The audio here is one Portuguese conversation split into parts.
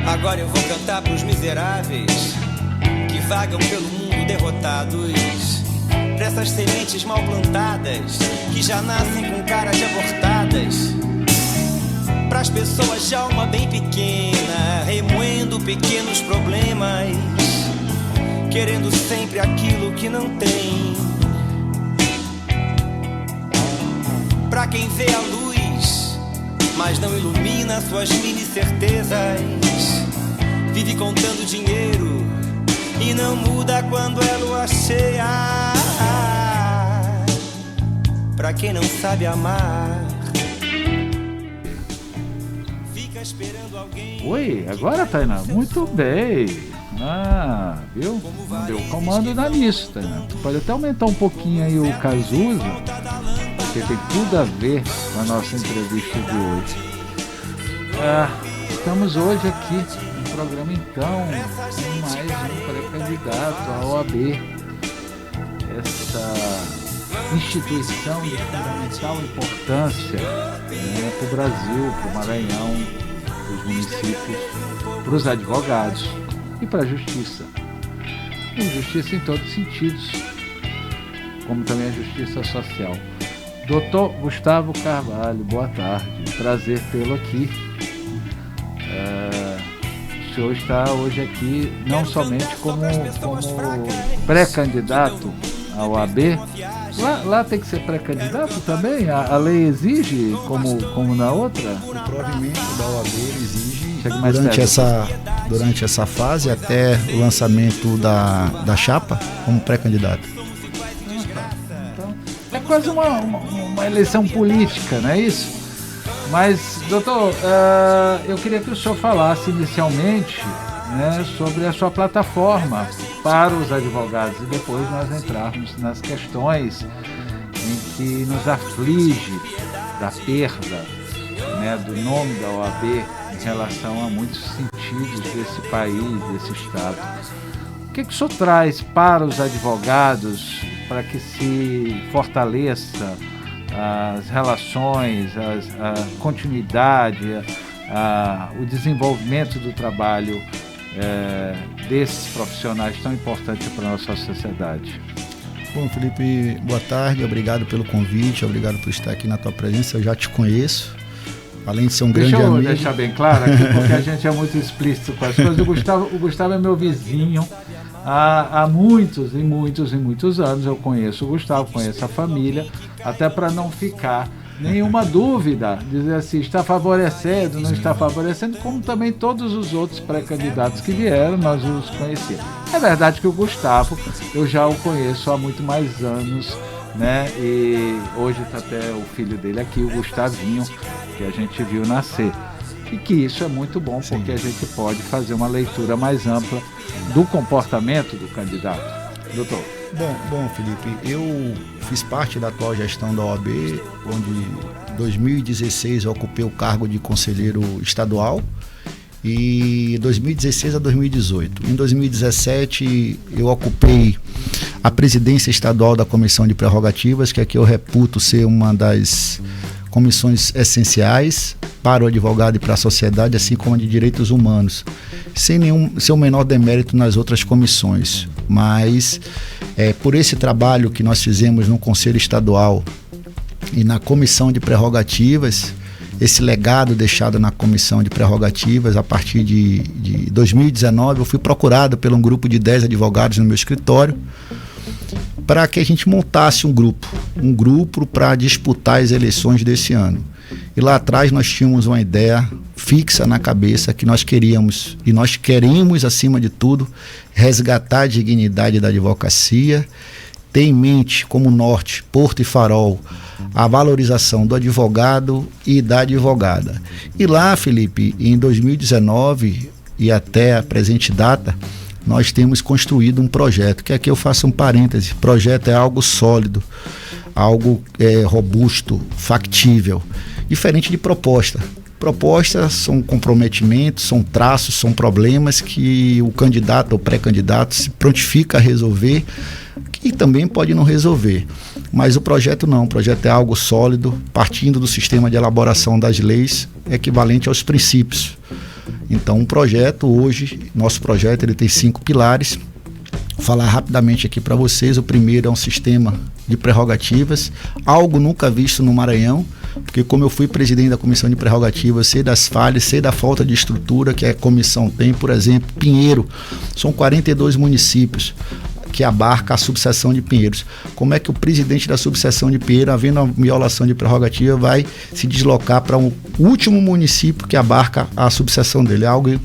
Agora eu vou cantar pros miseráveis que vagam pelo mundo derrotados, pra essas sementes mal plantadas que já nascem com cara de abortadas, pras pessoas de alma bem pequena, remoendo pequenos problemas, querendo sempre aquilo que não tem. Pra quem vê a luz, mas não ilumina suas mini certezas, vive contando dinheiro e não muda quando é lua cheia. Pra quem não sabe amar, fica esperando alguém. Oi, agora, Tainá, muito bem. Viu? Deu comando na lista, né? Tu pode até aumentar um pouquinho aí o Cazuza, porque tem tudo a ver com a nossa entrevista de hoje. Estamos hoje aqui no programa, então, com mais um pré-candidato à OAB, essa instituição de fundamental importância, né, para o Brasil, para o Maranhão, para os municípios, para os advogados e para a justiça. E justiça em todos os sentidos, como também a justiça social. Doutor Gustavo Carvalho, boa tarde, prazer tê-lo aqui. O senhor está hoje aqui não somente como pré-candidato à OAB. Lá tem que ser pré-candidato também? A lei exige, como na outra? O provimento da OAB exige durante essa fase até o lançamento da chapa como pré-candidato. Então, é quase uma eleição política, não é isso? Mas, doutor, eu queria que o senhor falasse inicialmente, né, sobre a sua plataforma para os advogados e depois nós entrarmos nas questões em que nos aflige da perda, né, do nome da OAB em relação a muitos sentidos desse país, desse estado. O que o senhor traz para os advogados para que se fortaleça as relações, a continuidade, o desenvolvimento do trabalho desses profissionais tão importantes para a nossa sociedade? Bom, Felipe, boa tarde, obrigado pelo convite, obrigado por estar aqui na tua presença. Eu já te conheço, além de ser um grande amigo. Deixa eu deixar bem claro aqui, porque a gente é muito explícito com as coisas. O Gustavo é meu vizinho há muitos e muitos e muitos anos. Eu conheço o Gustavo, conheço a família, até para não ficar nenhuma dúvida, dizer assim, está favorecendo, não está favorecendo, como também todos os outros pré-candidatos que vieram, nós os conhecemos. É verdade que o Gustavo, eu já o conheço há muito mais anos, né? E hoje está até o filho dele aqui, o Gustavinho, que a gente viu nascer. E que isso é muito bom, porque a gente pode fazer uma leitura mais ampla do comportamento do candidato. Doutor. Bom, Felipe, eu fiz parte da atual gestão da OAB, onde em 2016 eu ocupei o cargo de conselheiro estadual e 2016 a 2018. Em 2017 eu ocupei a presidência estadual da Comissão de Prerrogativas, que aqui eu reputo ser uma das comissões essenciais para o advogado e para a sociedade, assim como a de direitos humanos, sem o menor demérito nas outras comissões. Mas por esse trabalho que nós fizemos no Conselho Estadual e na Comissão de Prerrogativas, esse legado deixado na Comissão de Prerrogativas, a partir de 2019, eu fui procurado por um grupo de 10 advogados no meu escritório para que a gente montasse um grupo para disputar as eleições desse ano. E lá atrás nós tínhamos uma ideia fixa na cabeça que nós queríamos, e nós queremos, acima de tudo, resgatar a dignidade da advocacia, ter em mente como norte, porto e farol, a valorização do advogado e da advogada. E lá, Felipe, em 2019 e até a presente data, nós temos construído um projeto, que aqui eu faço um parêntese, projeto é algo sólido, algo robusto, factível, diferente de proposta. Propostas são comprometimentos, são traços, são problemas que o candidato ou pré-candidato se prontifica a resolver, que também pode não resolver. Mas o projeto não, o projeto é algo sólido, partindo do sistema de elaboração das leis, equivalente aos princípios. Então, nosso projeto ele tem 5 pilares. Vou falar rapidamente aqui para vocês. O primeiro é um sistema de prerrogativas, algo nunca visto no Maranhão, porque como eu fui presidente da comissão de prerrogativas, sei das falhas, sei da falta de estrutura que a comissão tem. Por exemplo, Pinheiro, são 42 municípios que abarca a subseção de Pinheiros. Como é que o presidente da subseção de Pinheiro, havendo uma violação de prerrogativa, vai se deslocar para um último município que abarca a subseção dele? É algo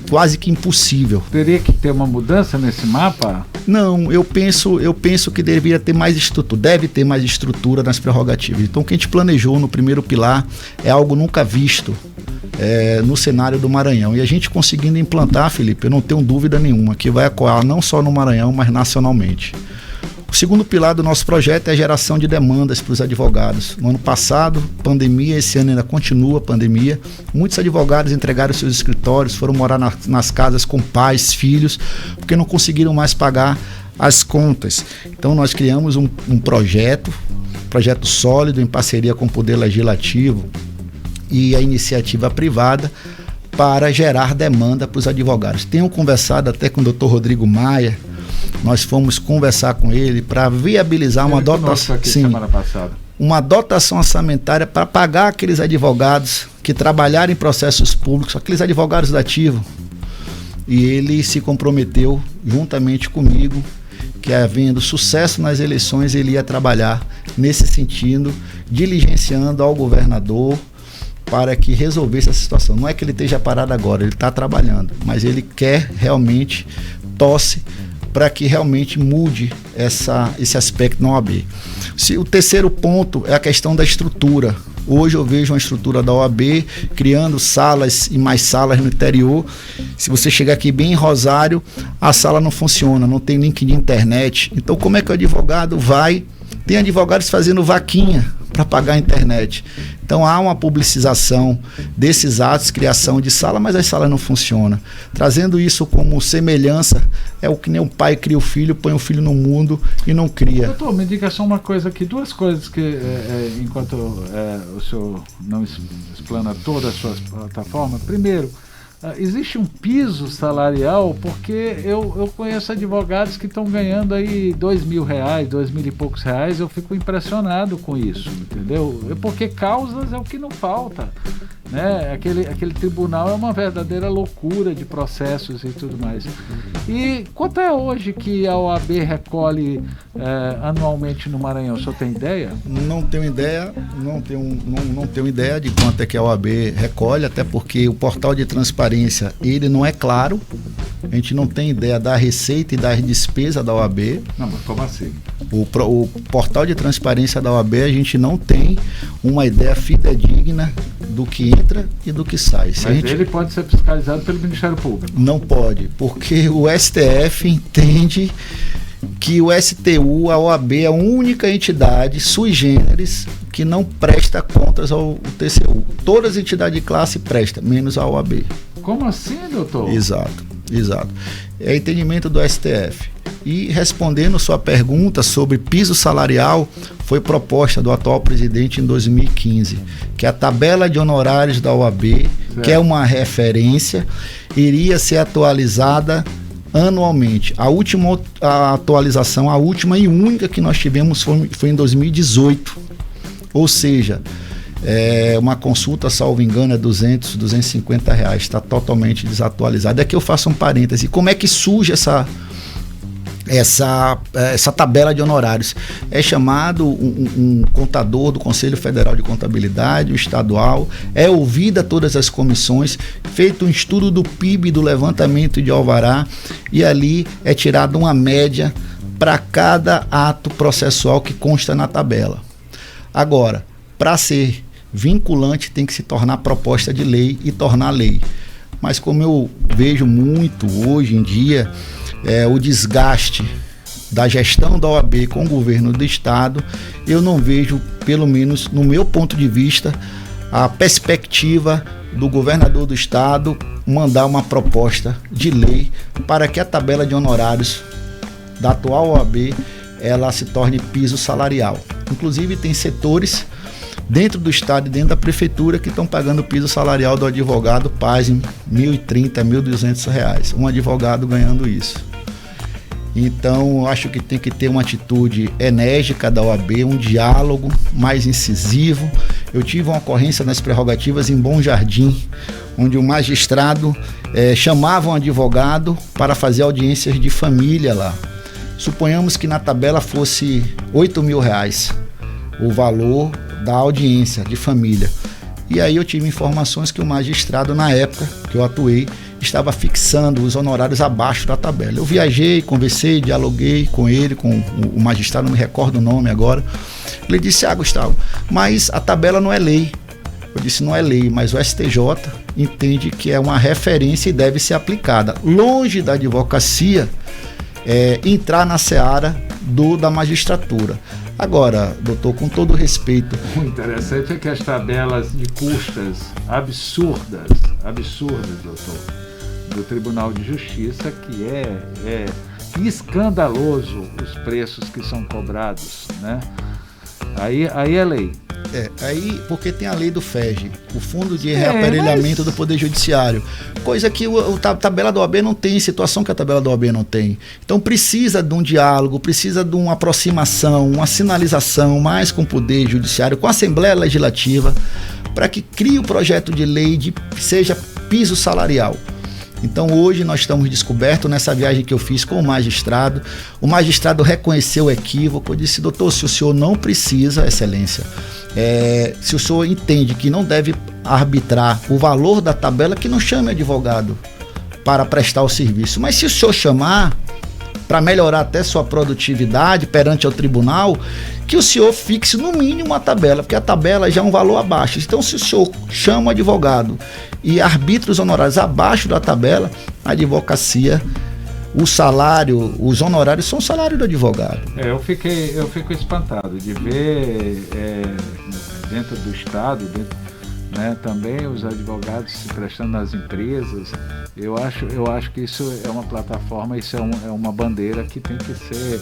quase que impossível. Teria que ter uma mudança nesse mapa? Não, eu penso que deveria ter mais estrutura, deve ter mais estrutura nas prerrogativas. Então, o que a gente planejou no primeiro pilar é algo nunca visto no cenário do Maranhão. E a gente conseguindo implantar, Felipe, eu não tenho dúvida nenhuma que vai ecoar não só no Maranhão, mas nacionalmente. O segundo pilar do nosso projeto é a geração de demandas para os advogados. No ano passado, pandemia, esse ano ainda continua a pandemia. Muitos advogados entregaram seus escritórios, foram morar nas casas com pais, filhos, porque não conseguiram mais pagar as contas. Então nós criamos um projeto sólido em parceria com o Poder Legislativo e a iniciativa privada para gerar demanda para os advogados. Tenho conversado até com o Dr. Rodrigo Maia. Nós fomos conversar com ele para viabilizar uma dotação, uma dotação orçamentária para pagar aqueles advogados que trabalharam em processos públicos, aqueles advogados da ativa. E ele se comprometeu juntamente comigo que, havendo sucesso nas eleições, ele ia trabalhar nesse sentido, diligenciando ao governador para que resolvesse essa situação. Não é que ele esteja parado agora, ele está trabalhando, mas ele quer realmente, torce para que realmente mude esse aspecto na OAB. O terceiro ponto é a questão da estrutura. Hoje eu vejo uma estrutura da OAB criando salas e mais salas no interior. Se você chegar aqui bem em Rosário, a sala não funciona, não tem link de internet. Então como é que o advogado vai? Tem advogados fazendo vaquinha para pagar a internet. Então há uma publicização desses atos, criação de sala, mas as salas não funcionam. Trazendo isso como semelhança, é o que nem um pai cria o filho, põe o filho no mundo e não cria. Doutor, me diga só uma coisa aqui, duas coisas que, enquanto o senhor não explana toda a sua plataforma. Primeiro, existe um piso salarial, porque eu conheço advogados que estão ganhando aí R$2.000, R$2.000 e poucos reais, eu fico impressionado com isso, entendeu? Porque causas é o que não falta, né? Aquele tribunal é uma verdadeira loucura de processos e tudo mais. E quanto é hoje que a OAB recolhe anualmente no Maranhão? O senhor tem ideia? Não tenho ideia, não tenho ideia de quanto é que a OAB recolhe, até porque o portal de transparência ele não é claro, a gente não tem ideia da receita e da despesa da OAB. Não, mas como assim? O portal de transparência da OAB, a gente não tem uma ideia fidedigna do que entra e do que sai. Mas ele pode ser fiscalizado pelo Ministério Público? Não pode, porque o STF entende que o STU, a OAB, é a única entidade sui generis que não presta contas ao TCU. Todas as entidades de classe prestam, menos a OAB. Como assim, doutor? Exato. É entendimento do STF. E respondendo sua pergunta sobre piso salarial, foi proposta do atual presidente em 2015, que a tabela de honorários da OAB, certo, que é uma referência, iria ser atualizada anualmente. A última atualização, a última e única que nós tivemos foi em 2018. Ou seja, uma consulta, salvo engano, é R$200, R$250, está totalmente desatualizada. Aqui eu faço um parêntese. Como é que surge essa tabela de honorários? É chamado um contador do Conselho Federal de Contabilidade, o estadual, é ouvida todas as comissões, feito um estudo do PIB, do levantamento de alvará, e ali é tirada uma média para cada ato processual que consta na tabela. Agora, para ser vinculante, tem que se tornar proposta de lei e tornar lei. Mas como eu vejo muito hoje em dia, o desgaste da gestão da OAB com o governo do estado, eu não vejo, pelo menos no meu ponto de vista, a perspectiva do governador do estado mandar uma proposta de lei para que a tabela de honorários da atual OAB ela se torne piso salarial. Inclusive tem setores dentro do estado e dentro da prefeitura, que estão pagando o piso salarial do advogado, pasmem, R$1.030, R$1.200, um advogado ganhando isso. Então, acho que tem que ter uma atitude enérgica da OAB, um diálogo mais incisivo. Eu tive uma ocorrência nas prerrogativas em Bom Jardim, onde o magistrado chamava um advogado para fazer audiências de família lá. Suponhamos que na tabela fosse R$8.000 o valor da audiência de família. E aí eu tive informações que o magistrado, na época que eu atuei, estava fixando os honorários abaixo da tabela. Eu viajei, conversei, dialoguei com ele, com o magistrado, não me recordo o nome agora. Ele disse: Gustavo, mas a tabela não é lei. Eu disse: não é lei, mas o STJ entende que é uma referência e deve ser aplicada. Longe da advocacia entrar na seara da magistratura. Agora, doutor, com todo respeito... O interessante é que as tabelas de custas absurdas, doutor, do Tribunal de Justiça, que é escandaloso os preços que são cobrados, né? Aí é lei. Aí porque tem a lei do FEG, o Fundo de Reaparelhamento do Poder Judiciário, coisa que a tabela da OAB não tem, situação que a tabela da OAB não tem. Então precisa de um diálogo, precisa de uma aproximação, uma sinalização mais com o Poder Judiciário, com a Assembleia Legislativa, para que crie o projeto de lei seja piso salarial. Então hoje nós estamos descobertos nessa viagem que eu fiz com o magistrado reconheceu o equívoco, eu disse: doutor, se o senhor não precisa, excelência, se o senhor entende que não deve arbitrar o valor da tabela, que não chame advogado para prestar o serviço, mas se o senhor chamar para melhorar até sua produtividade perante o tribunal, que o senhor fixe no mínimo a tabela, porque a tabela já é um valor abaixo. Então, se o senhor chama o advogado e arbitra os honorários abaixo da tabela, a advocacia, o salário, os honorários são o salário do advogado. Eu fico espantado de ver dentro do Estado, né, também os advogados se prestando nas empresas. Eu acho que isso é uma plataforma, isso é uma bandeira que tem que ser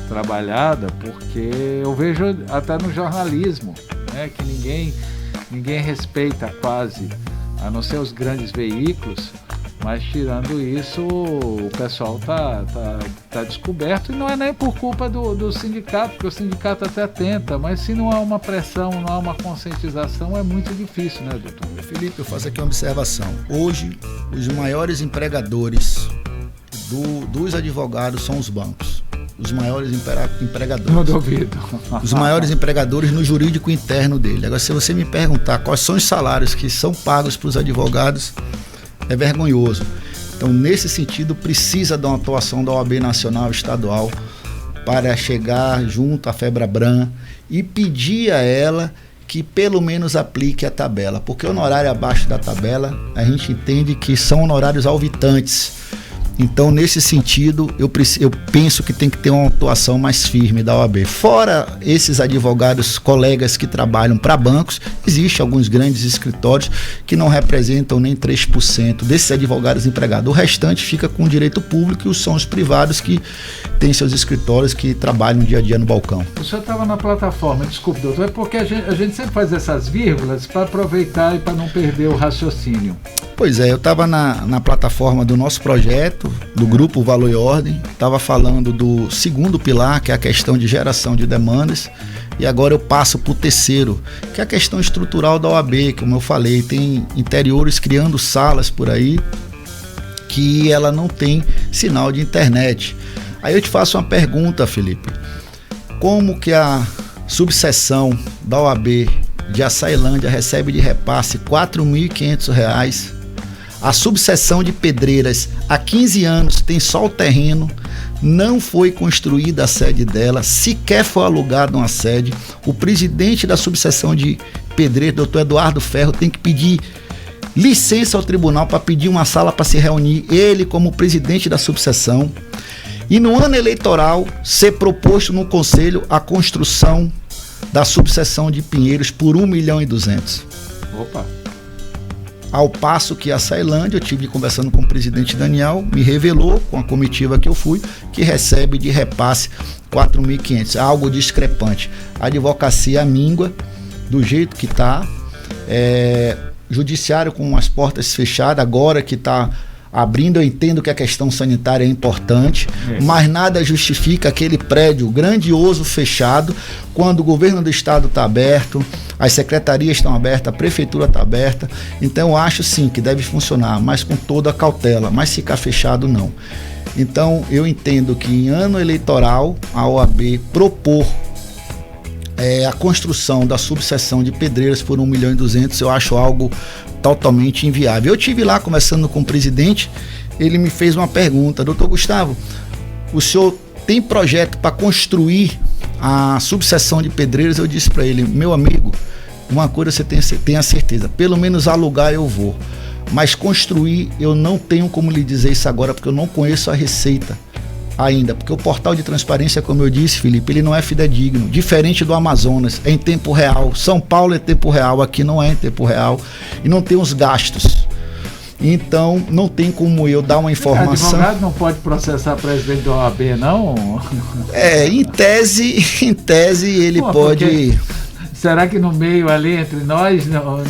trabalhada, porque eu vejo até no jornalismo, né, que ninguém respeita quase, a não ser os grandes veículos, mas tirando isso, o pessoal tá descoberto, e não é nem por culpa do sindicato, porque o sindicato até tenta, mas se não há uma pressão, não há uma conscientização, é muito difícil, né, doutor? Felipe, eu faço aqui uma observação. Hoje, os maiores empregadores dos advogados são os bancos. Os maiores empregadores. Não duvido. Os maiores empregadores no jurídico interno dele. Agora, se você me perguntar quais são os salários que são pagos para os advogados, é vergonhoso. Então, nesse sentido, precisa de uma atuação da OAB nacional, estadual, para chegar junto à FEBRABRAN e pedir a ela que pelo menos aplique a tabela, porque honorário abaixo da tabela, a gente entende que são honorários alvitantes. Então, nesse sentido, eu penso que tem que ter uma atuação mais firme da OAB. Fora esses advogados, colegas que trabalham para bancos, existem alguns grandes escritórios que não representam nem 3% desses advogados empregados. O restante fica com o direito público, e são os privados que têm seus escritórios, que trabalham dia a dia no balcão. O senhor estava na plataforma, desculpe, doutor, é porque a gente sempre faz essas vírgulas para aproveitar e para não perder o raciocínio. Pois é, eu estava na plataforma do nosso projeto, do Grupo Valor e Ordem, estava falando do segundo pilar, que é a questão de geração de demandas, e agora eu passo para o terceiro, que é a questão estrutural da OAB, como eu falei, tem interiores criando salas por aí, que ela não tem sinal de internet. Aí eu te faço uma pergunta, Felipe, como que a subseção da OAB de Açailândia recebe de repasse R$ 4.500, a subseção de Pedreiras há 15 anos tem só o terreno, não foi construída a sede dela, sequer foi alugada uma sede. O presidente da subseção de Pedreiras, doutor Eduardo Ferro, tem que pedir licença ao tribunal para pedir uma sala para se reunir, ele como presidente da subseção, e no ano eleitoral ser proposto no conselho a construção da subseção de Pinheiros por 1.200.000. Opa! Ao passo que a Açailândia, eu tive conversando com o presidente Daniel, me revelou, com a comitiva que eu fui, que recebe de repasse 4.500, algo discrepante. A advocacia míngua do jeito que está. Judiciário com as portas fechadas, agora que está abrindo, eu entendo que a questão sanitária é importante, mas nada justifica aquele prédio grandioso fechado, quando o governo do estado está aberto, as secretarias estão abertas, a prefeitura está aberta. Então eu acho sim que deve funcionar, mas com toda a cautela, mas ficar fechado não. Então eu entendo que em ano eleitoral a OAB propor a construção da subseção de Pedreiras por 1.200.000, eu acho algo totalmente inviável. Eu tive lá conversando com o presidente, ele me fez uma pergunta: doutor Gustavo, o senhor tem projeto para construir a subseção de Pedreiras? Eu disse para ele: meu amigo, uma coisa você tem a certeza, pelo menos alugar eu vou, mas construir eu não tenho como lhe dizer isso agora, porque eu não conheço a receita ainda, porque o portal de transparência, como eu disse, Felipe, ele não é fidedigno, diferente do Amazonas, é em tempo real. São Paulo é tempo real, aqui não é em tempo real e não tem os gastos. Então não tem como eu dar uma informação. O advogado não pode processar presidente da OAB, não? Em tese ele pode. Será que no meio ali entre nós não?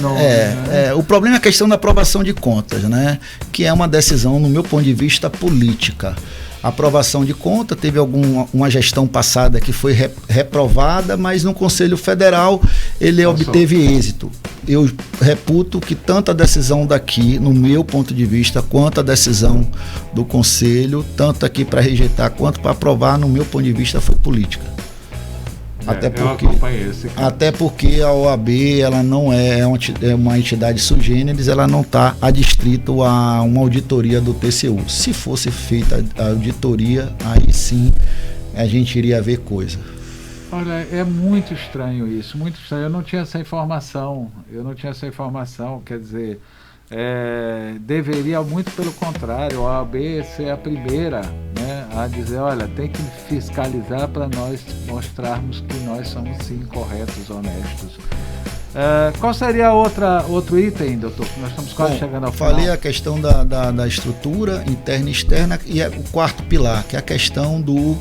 O problema é a questão da aprovação de contas, né? Que é uma decisão, no meu ponto de vista, política. A aprovação de conta, teve uma gestão passada que foi reprovada, mas no Conselho Federal ele obteve êxito. Eu reputo que tanto a decisão daqui, no meu ponto de vista, quanto a decisão do Conselho, tanto aqui para rejeitar quanto para aprovar, no meu ponto de vista, foi política. Até porque a OAB ela não é uma entidade sui generis, ela não está adstrito a uma auditoria do TCU. Se fosse feita a auditoria, aí sim a gente iria ver coisa. Olha, é muito estranho isso, muito estranho. Eu não tinha essa informação, quer dizer, deveria, muito pelo contrário, a OAB ser a primeira, né, a dizer: olha, tem que fiscalizar para nós mostrarmos que nós somos sim corretos, honestos. Qual seria outro item, doutor? Nós estamos quase chegando ao final. Falei a questão da estrutura interna e externa, e o quarto pilar, que é a questão do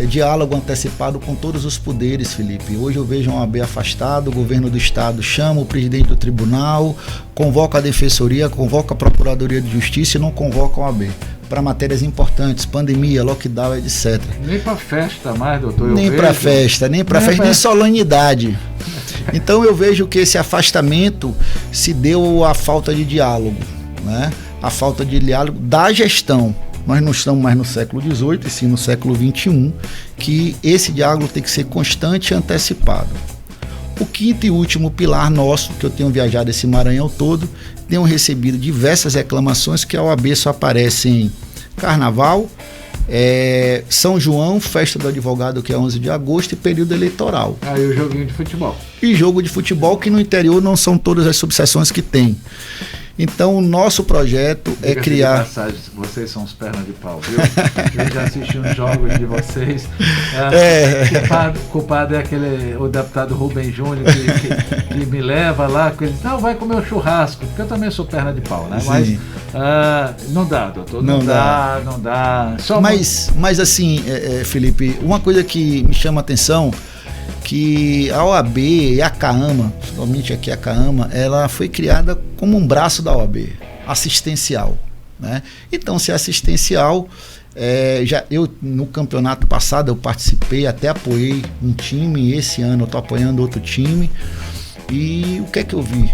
diálogo antecipado com todos os poderes, Felipe. Hoje eu vejo a OAB afastada, o governo do estado chama o presidente do tribunal, convoca a defensoria, convoca a procuradoria de justiça e não convoca a OAB para matérias importantes, pandemia, lockdown, etc. Nem para festa mais, doutor. Nem para festa, nem solenidade. Então eu vejo que esse afastamento se deu à falta de diálogo, né? A falta de diálogo da gestão. Nós não estamos mais no século XVIII, e sim no século XXI, que esse diálogo tem que ser constante e antecipado. O quinto e último pilar nosso, que eu tenho viajado esse Maranhão todo, tenho recebido diversas reclamações que a OAB só aparece em Carnaval, São João, Festa do Advogado, que é 11 de agosto, e período eleitoral. E o joguinho de futebol. E jogo de futebol, que no interior não são todas as subseções que tem. Então o nosso projeto é criar... Vocês são os pernas de pau, viu? Eu já assisti uns jogos de vocês. Culpado é o deputado Rubem Júnior que me leva lá, que ele diz: não, vai comer o churrasco, porque eu também sou perna de pau, né? Sim. Mas não dá, doutor, não dá. Mas assim, Felipe, uma coisa que me chama a atenção, que a OAB e a CAAMA, principalmente aqui a CAAMA, ela foi criada como um braço da OAB, assistencial, né? Então, se é assistencial, eu no campeonato passado eu participei, até apoiei um time, e esse ano eu estou apoiando outro time, e o que é que eu vi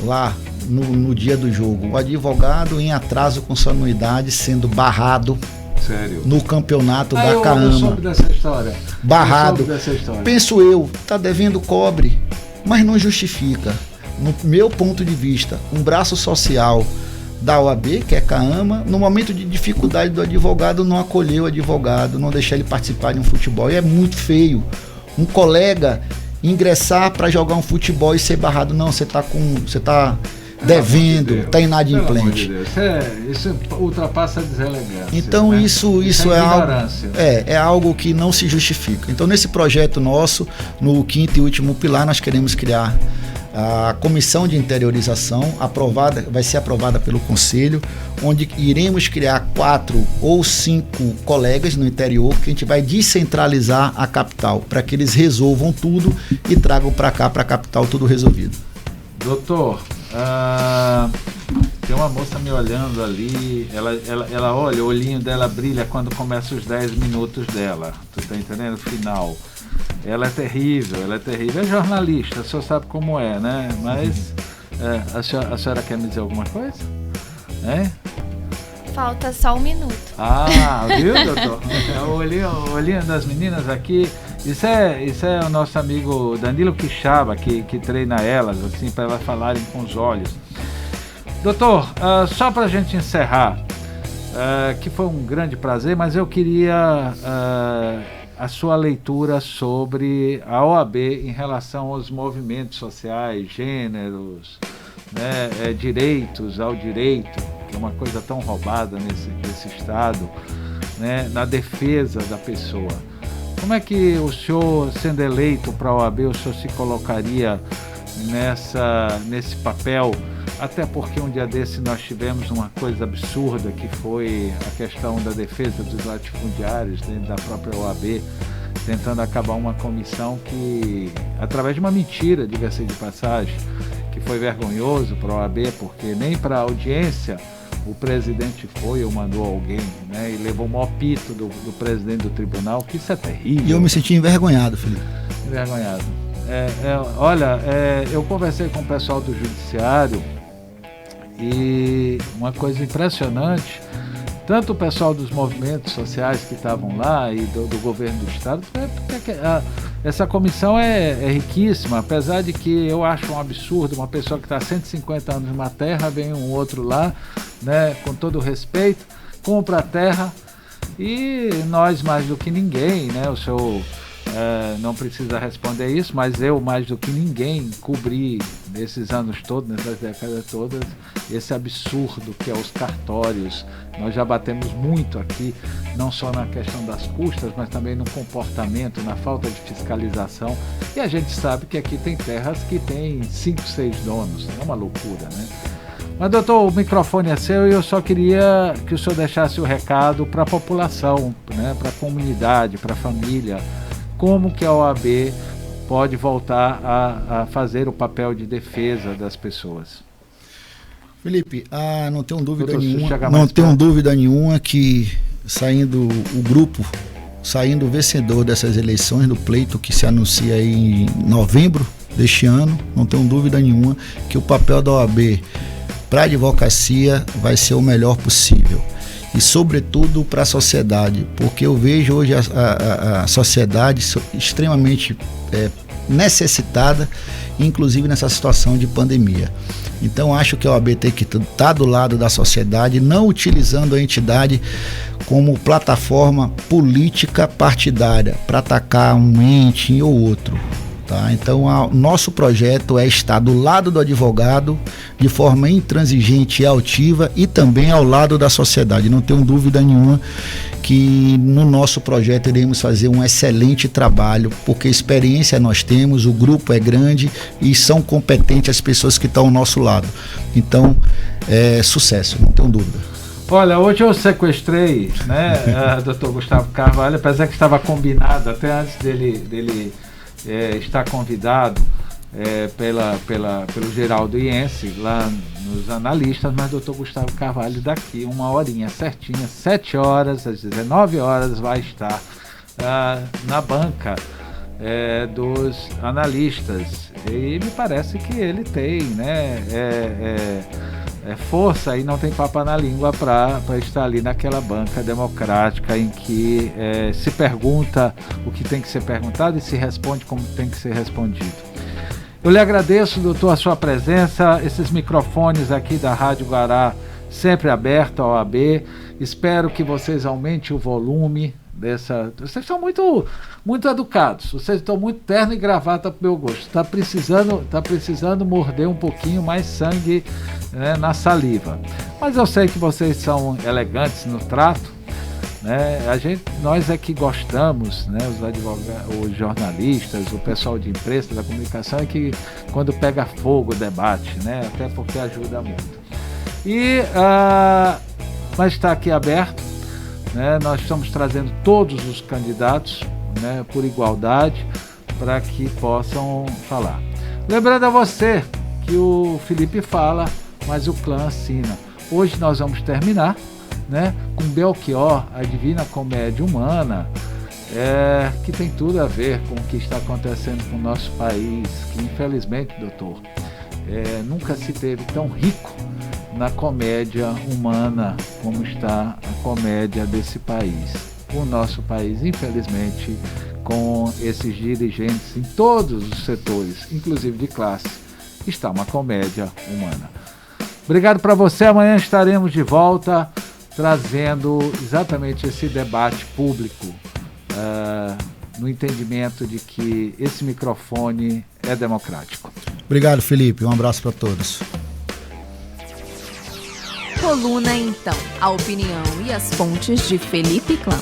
lá no dia do jogo? O advogado em atraso com sua anuidade sendo barrado. Sério? No campeonato da CAAMA. Eu soube dessa história. Barrado. Penso eu, tá devendo cobre, mas não justifica. No meu ponto de vista, um braço social da OAB, que é CAAMA, no momento de dificuldade do advogado, não acolher o advogado, não deixar ele participar de um futebol. E é muito feio um colega ingressar para jogar um futebol e ser barrado. Não, você tá devendo, está inadimplente. De isso ultrapassa a deselegância. Então, né? isso é algo que não se justifica. Então, nesse projeto nosso, no quinto e último pilar, nós queremos criar a comissão de interiorização vai ser aprovada pelo Conselho, onde iremos criar 4 ou 5 colegas no interior, que a gente vai descentralizar a capital, para que eles resolvam tudo e tragam para cá, para a capital, tudo resolvido. Doutor, tem uma moça me olhando ali, ela olha, o olhinho dela brilha quando começa os 10 minutos dela, tu tá entendendo? Final. Ela é terrível, é jornalista, o senhor sabe como é, né? Mas a senhora quer me dizer alguma coisa? Falta só 1 minuto. Viu, doutor? O olhinho das meninas aqui, isso é o nosso amigo Danilo Quixaba, que treina elas, assim, para elas falarem com os olhos. Doutor, só para a gente encerrar, que foi um grande prazer, mas eu queria a sua leitura sobre a OAB em relação aos movimentos sociais, gêneros, né, direitos ao direito, que é uma coisa tão roubada nesse Estado, né, na defesa da pessoa. Como é que o senhor, sendo eleito para a OAB, o senhor se colocaria nesse papel? Até porque um dia desse nós tivemos uma coisa absurda, que foi a questão da defesa dos latifundiários dentro da própria OAB, tentando acabar uma comissão que, através de uma mentira, diga-se de passagem, que foi vergonhoso para a OAB, porque nem para a audiência o presidente foi ou mandou alguém, né, e levou o maior pito do presidente do tribunal, que isso é terrível. E eu me senti envergonhado, Felipe. Envergonhado. Eu conversei com o pessoal do judiciário e uma coisa impressionante, tanto o pessoal dos movimentos sociais que estavam lá e do governo do estado, essa comissão é riquíssima, apesar de que eu acho um absurdo uma pessoa que está há 150 anos numa terra, vem um outro lá, né, com todo o respeito, compra a terra e nós mais do que ninguém, né, o senhor não precisa responder isso, mas eu mais do que ninguém cobri nesses anos todos, nessas décadas todas, esse absurdo que é os cartórios. Nós já batemos muito aqui, não só na questão das custas, mas também no comportamento, na falta de fiscalização, e a gente sabe que aqui tem terras que tem 5, 6 donos, é uma loucura, né? Mas, doutor, o microfone é seu e eu só queria que o senhor deixasse o recado para a população, né, para a comunidade, para a família, como que a OAB pode voltar a fazer o papel de defesa das pessoas. Felipe, não tenho dúvida nenhuma que saindo o vencedor dessas eleições, do pleito que se anuncia aí em novembro deste ano, não tenho dúvida nenhuma que o papel da OAB para a advocacia vai ser o melhor possível. E sobretudo para a sociedade, porque eu vejo hoje a sociedade extremamente necessitada, inclusive nessa situação de pandemia. Então acho que a OAB tem que estar do lado da sociedade, não utilizando a entidade como plataforma política partidária para atacar um ente ou outro. Tá? Então nosso projeto é estar do lado do advogado de forma intransigente e altiva e também ao lado da sociedade. Não tenho dúvida nenhuma que no nosso projeto iremos fazer um excelente trabalho, porque experiência nós temos, o grupo é grande e são competentes as pessoas que estão ao nosso lado. Então, sucesso, não tenho dúvida. Olha, hoje eu sequestrei, né, Dr. Gustavo Carvalho, apesar que estava combinado até antes dele estar convidado pelo Geraldo Iense, lá nos analistas, mas Dr. Gustavo Carvalho daqui uma horinha certinha, 7 horas, às 19 horas, vai estar na banca dos analistas. E me parece que ele tem, né, força e não tem papo na língua para estar ali naquela banca democrática em que se pergunta o que tem que ser perguntado e se responde como tem que ser respondido. Eu lhe agradeço, doutor, a sua presença, esses microfones aqui da Rádio Guará sempre abertos à OAB. Espero que vocês aumentem o volume dessa... Vocês são muito, muito educados, vocês estão muito terno e gravata para o meu gosto. Tá precisando morder um pouquinho mais sangue, né, na saliva. Mas eu sei que vocês são elegantes no trato. né? Nós é que gostamos, né? Os advogados, os jornalistas, o pessoal de imprensa, da comunicação, é que quando pega fogo o debate, né? Até porque ajuda muito. Mas está aqui aberto, né? Nós estamos trazendo todos os candidatos, né, por igualdade, para que possam falar. Lembrando a você que o Felipe fala, mas o clã assina. Hoje nós vamos terminar, né, com Belchior, a Divina Comédia Humana, que tem tudo a ver com o que está acontecendo com o nosso país, que infelizmente, doutor, nunca se teve tão rico na comédia humana como está a comédia desse país. O nosso país, infelizmente, com esses dirigentes em todos os setores, inclusive de classe, está uma comédia humana. Obrigado para você. Amanhã estaremos de volta trazendo exatamente esse debate público, no entendimento de que esse microfone é democrático. Obrigado, Felipe. Um abraço para todos. Coluna Então, a opinião e as fontes de Felipe Clã.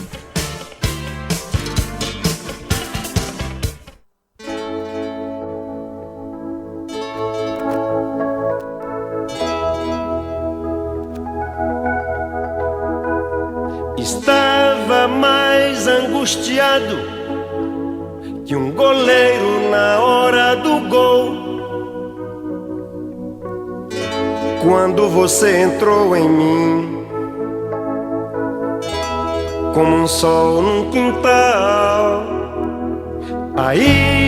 Estava mais angustiado que um goleiro na hora do gol, quando você entrou em mim, como um sol num quintal. Aí